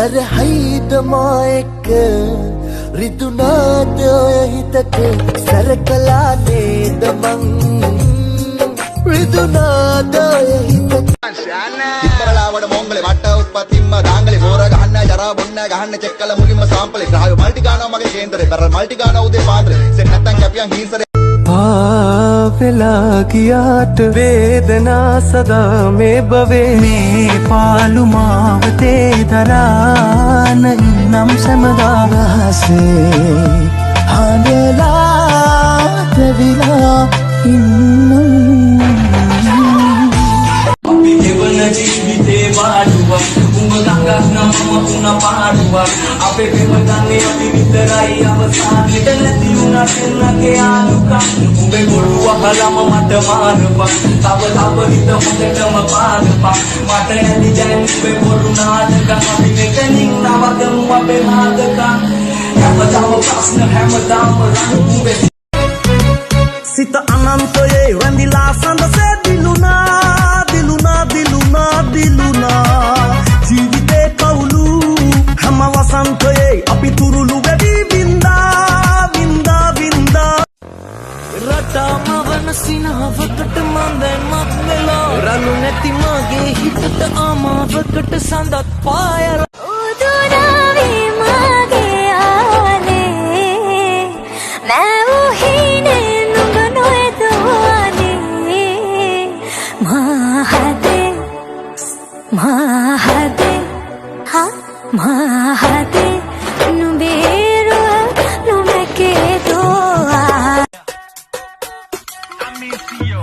තරහයිද මා එක්ක රිදුනාද ඔය හිතට සැරකලා නේද මං රිදුනාද ඔය හිතට ඉස්සරලාවට මොංගලේ වට උත්පත්තිම්ම දාංගලේ හොර ගහන්න ජරා බොන්න ගහන්න චෙක් කළ මුලින්ම සාම්පලේ ග්‍රහය මල්ටි ගානවා මගේ කේන්දරේ බරල් මල්ටි ගානවා උදේ පාන්දරේ සෙත් නැත්තම් කැපියන් හිංසරේ වෙලා ගියාට වේදනා සදා මේ භවේ මේ පාළු මාවතේ දරාන ඉන්නම් සැමදා රහසේ හඬලා දෙවිලා ඉන්නම් අපි දෙවන ජීවිතේ වාඩුවක් උඹ ගඟක් නම් මම පාඩුවක් අපේ පෙමතන්නේ අපි විතරයි අවසානෙට නැති වුණා දෙන්නගේ ආනුකම් උඹේ බොරු අහලම මට මාරපක් තව හිත හොඳටම පාදපක් මට ඇති දැන් උඹේ බොරු නාටකම් අපි මෙතනින් නවතමු අපේ මාදකම් හැමදාම ප්‍රශ්න හැමදාම රණුඹේ සිත අනන්තයේ රැඳිලා සඳසේ දිලුනා ජීවිතේ කවුළු හැම වසන්තයේ අපි තුරුළු වැඩි වින්දා රටාම වන සිනහවකට මන් දැන් මත් වෙලා රළු නැති මගේ හිතට ආමාවකට සඳත් පායලා උදුරාවේ මගේ ආනේ මැව් හිනේ නුඹ නොයදුවානේ මහදේ නුඹේ රුව නුඹගේ දෝවා Amicio,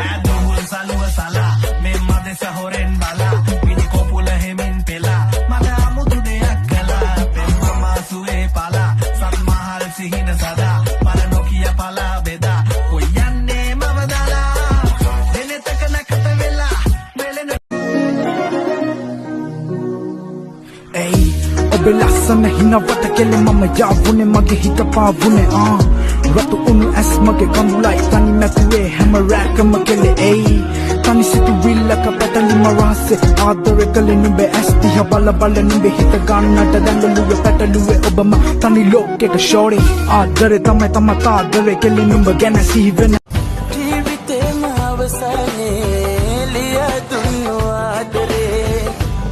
ado un saludo sala, me made sahoren bala, pini kopula hemin pela, mada amutu de akala, pe mama sue pala, sat mahal sihina sada, para nokia pala beda, koyanne mavadala, dene takana katavela, melena. Ey, obe lasan hinawata kele mama yaavune mage hita paavune ratu unu as mage kamulai tani natuwe hammer rack makele ey tani situ villa ka patali marase adare kale numbe as diha bala numbe hita gannata dangaluwe pataluwe obama tani lokeka shorty adare tamai tamata adare kele numbe gana sihivena ජීවිතේ මාවසනේ ලියදුන්නු ආදරේ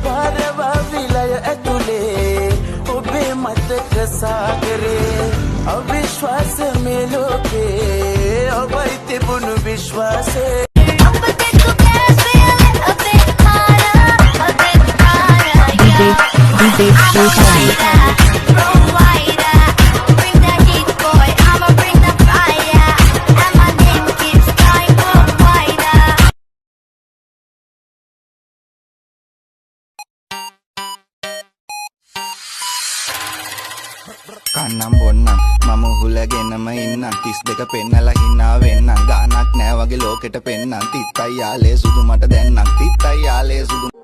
පාරවා විලය ඇතුලේ ඔබේ මතක සාගරේ අවිශ්වාස මේ ලෝකේ ඔබයි තිබුණු විශ්වාසේ කන්නම් බොන්නම් මම හුලගෙනම ඉන්නම් 32 පෙන්නලා හිනා වෙන්නම් ගානක් නෑ වගේ ලෝකෙට පෙන්නම් තිත්තයි යාලේ සුදු මට දැන්නම් තිත්තයි යාලේ සුදු